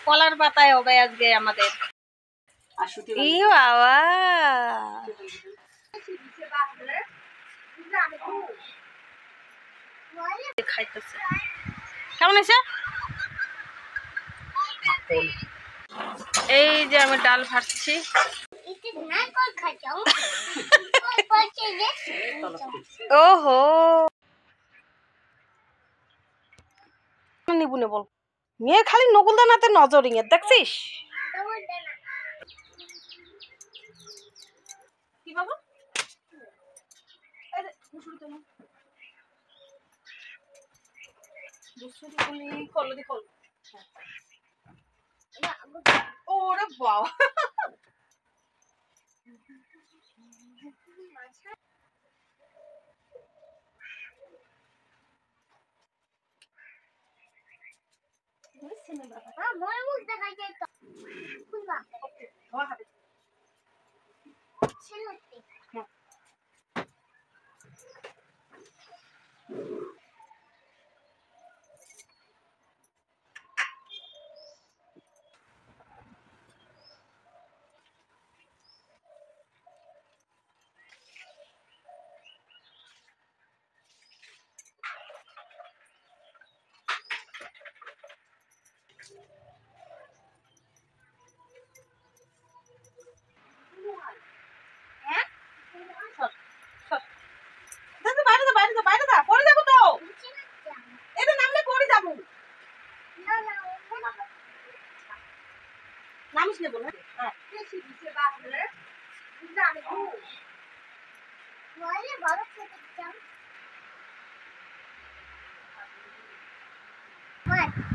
কলার পাতায় হবে আজকে আমাদের। ই বাবা খাইতেছে কেমন আছে। এই যে আমি ডাল ভাজছি। ওহো নিবুনে বল মেয়ে খালি নকুলদানাতে নজরিং এর দেখছিস কি বাবা ওরে বাবা নামিস নেব না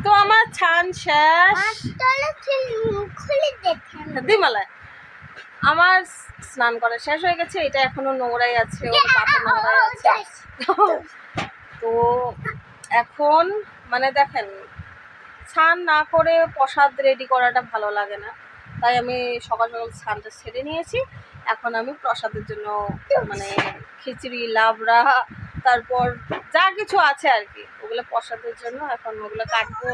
তো আমার ছান শেষ দিমালা আমার স্নান করা শেষ হয়ে গেছে। এটা এখনো নোংরাই আছে, নোংরাই আছে। তো এখন মানে দেখেন স্নান না করে প্রসাদ রেডি করাটা ভালো লাগে না, তাই আমি সকাল সকাল স্নানটা সেরে নিয়েছি। এখন আমি প্রসাদের জন্য মানে খিচুড়ি লাবড়া তারপর যা কিছু আছে আর কি ওগুলো প্রসাদের জন্য এখন ওগুলো কাটবো।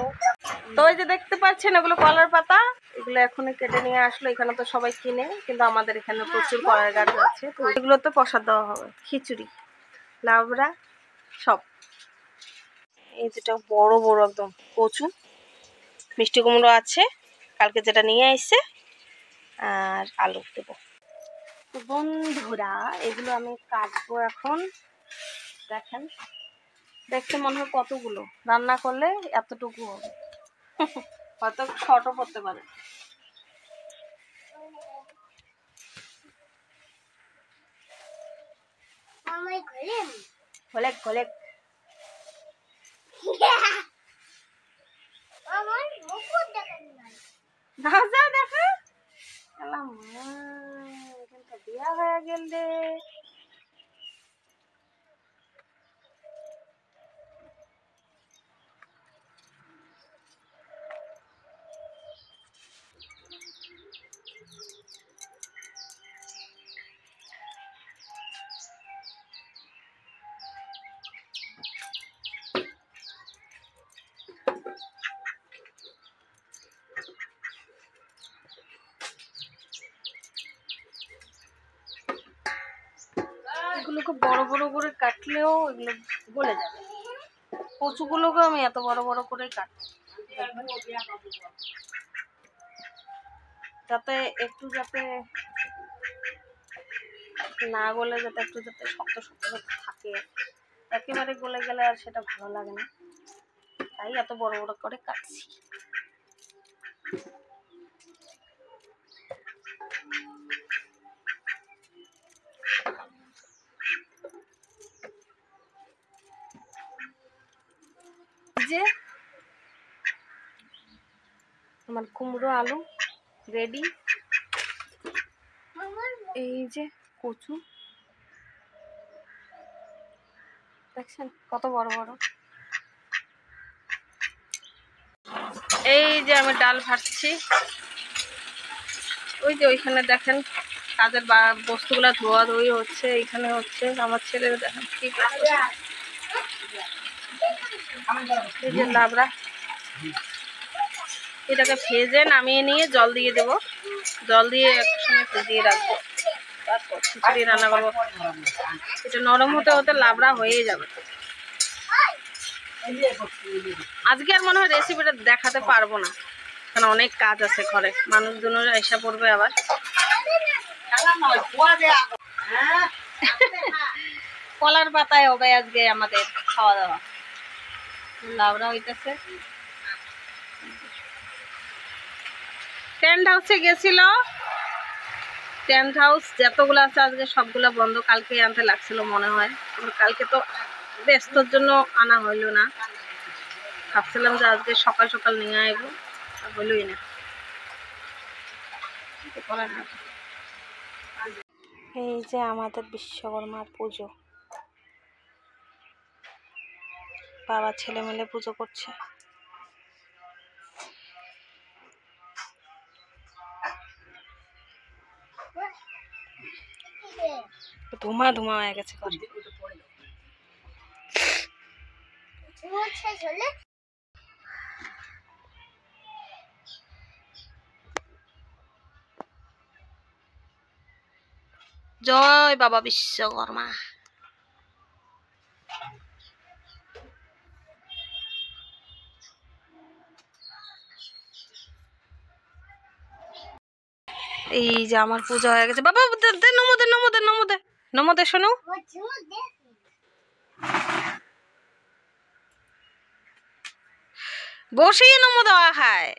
তো এই যে দেখতে পাচ্ছেন এগুলো কলার পাতা, এগুলো এখনই কেটে নিয়ে আসলো। এখানে তো সবাই কিনে, কিন্তু আমাদের এখানে প্রচুর কলার গাছ আছে, তো এগুলো তো প্রসাদ দেওয়া হবে, খিচুড়ি লাবড়া সব। এই যেটা বড় বড় একদম কচু, মিষ্টি কুমড়ো আছে কালকে যেটা নিয়ে আসছে, আর আলু দেবো। তো বন্ধুরা এগুলো আমি কাটবো এখন। দেখেন দেখতে মনে হয় কতগুলো, রান্না করলে এতটুকু হবে, হয়তো শর্টও পড়তে পারে। ঘলেক ঘলেক দেখা বিয়া হয়ে গেল রে। এগুলোকে বড় বড় করে কাটলেও এগুলো গলে যাবে। কচুগুলোকে আমি এত বড় বড় করে কাটি যাতে একটু যাতে না গলে যাতে একটু যাতে শক্ত শক্ত থাকে, একেবারে গলে গেলে আর সেটা ভালো লাগে না, তাই এত বড় বড় করে কাটছি। যে আমার কুমড়ো আলু রেডি, এই যে কচু দেখছেন কত বড় বড়। এই যে আমি ডাল ভাজছি, ওই যে ওইখানে দেখেন কাজের বস্তুগুলা ধোয়া ধুই হচ্ছে, এইখানে হচ্ছে আমার ছেলের দেখেন কি এই যে লাবড়া এটাকে ভেজে নামিয়ে নিয়ে জল দিয়ে দেবো, জল দিয়ে একসঙ্গে ভিজিয়ে রাখবো, তারপর খিচুড়ি রান্না করবো। এটা নরম হতে হতে লাবড়া হয়ে যাবে। আজকে আর মনে হয় রেসিপিটা দেখাতে পারবো না, কারণ অনেক কাজ আছে ঘরে, মানুষজনেরা এসে পড়বে আবার। কলার পাতায় হবে আজকে আমাদের খাওয়া দাওয়া, লাবড়া হইতেছে। টেন্ট হাউসে গেছিল, টেন্ট হাউস যতগুলো আছে আজকে সবগুলা বন্ধ, কালকে আনতে লাগছিল মনে হয়, কালকে তো ব্যস্তর জন্য আনা হইল না। ভাবছিলাম যে আজকে সকাল সকাল নিয়ে আসবো, হইলই না। এই যে আমাদের বিশ্বকর্মার পুজো, বাবা ছেলে মিলে পুজো করছে। ধুমা ধুমা হয়ে গেছে। জয় বাবা বিশ্বকর্মা। এই যে আমার পূজা হয়ে গেছে। বাবা নমদে নমদে নমদে নমদে, শোনো বসিয়ে নমো দেওয়া খায়,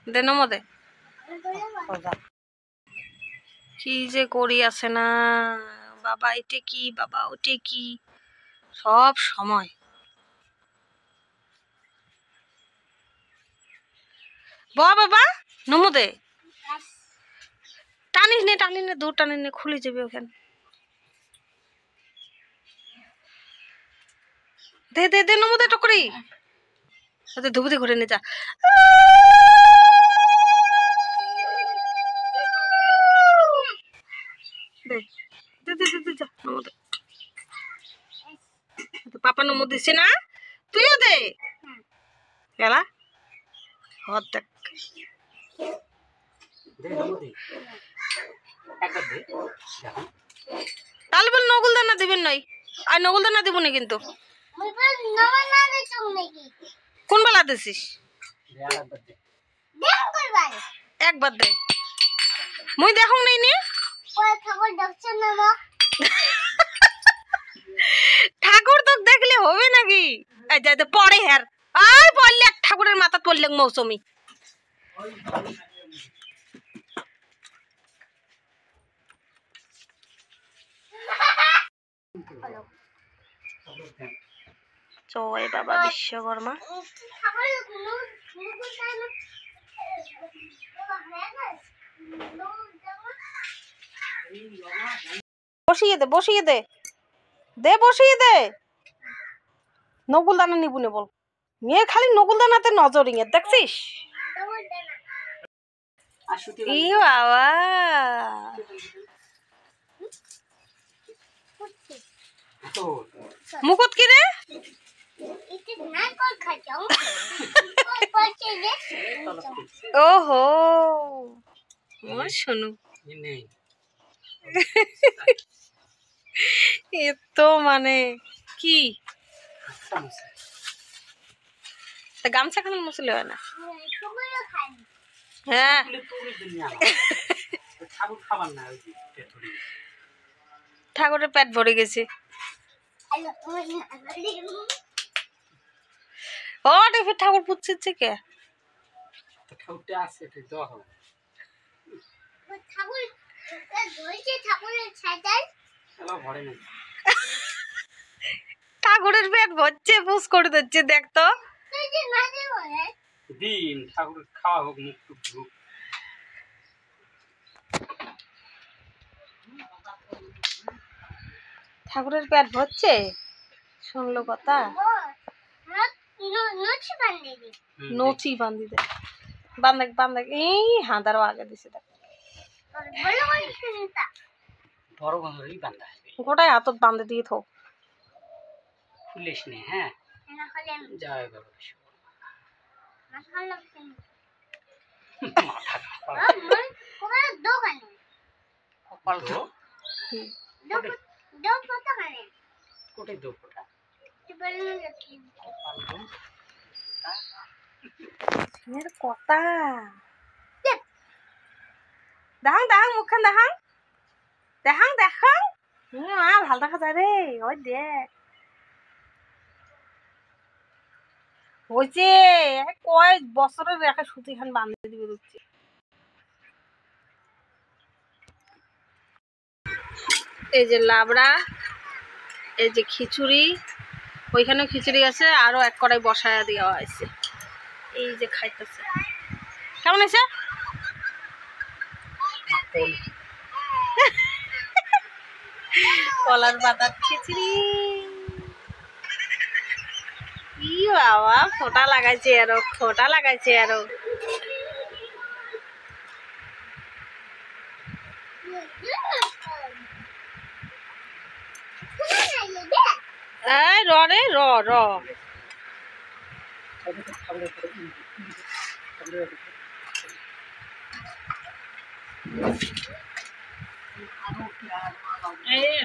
দে নমদে। কি যে করি আছে না বাবা, এটা কি বাবা, ওটা কি, সব সময়। বাবা নমদে, টানিস নে দূর টানিস নে, খুলে যাবে ওখানে। দে দে দে নমদে টকরি, ধুবুতে ঘুরে নে যা। পাপা নমো দিছে না, তুইও দে গেলা হত দেখ। তাহলে বল নকুল দানা দিবেন নই, আর নকুল দানা দিব না কিন্তু। কোন বেলা দিছিস? একবার দে, মুই দেখো নাই নি। ঠাকুর তো দেখলে হবে নাকি? পরে হের আর পড়লে ঠাকুরের মাথা পড়লে মৌসুমি। জয় বাবা বিশ্বকর্মা। বসিয়ে দে বসিয়ে দে, দে বসিয়ে দে। নকুল দানা নিবু নে বল, মেয়ে খালি নকুল দানাতে নজরিং এর দেখছিস। ই বাবা মুকুট কি রে? ওহো শোনো, এ তো মানে কি গামছা খান মুসলে হয় না। হ্যাঁ ঠাকুরের পেট ভরে গেছে। ও দেখি ঠাকুর পুচ্ছে কে? ঠাকুরের পেট ভরছে, পুষ করে দিচ্ছে, দেখতো দিন ঠাকুরের খাওয়া হোক, মুখ টুক ধুক। ঠাকুরের পেট ভরছে, শুনলো কথা। নচি বান্ধি দে, বান্ধে বান্ধে, এই হাঁদারও আগে দিছে গোটাই হাতত বান্ধে দিয়ে থো, খুলিস নে। হ্যাঁ জয় বাবা। কথা দেখাং দেখাং মুখখান দেখাং দেখাং দেখাং ভাল দেখা যায় রে ওই দেখ হয়েছে কয় বছরের রেখা সুতি খান বাঁধতে দিবে দিচ্ছে এই যে লাবড়া এই যে খিচুড়ি ওইখানেও খিচুড়ি আছে আরো এক কড়াই বসায়া দেওয়া হয়েছে এই যে খাইতেছে কেমন আছে কলার পাতার খিচুড়ি ই বাবা ফোঁটা লাগাইছে আরো ফোঁটা লাগাইছে আরো এই র রে র র এই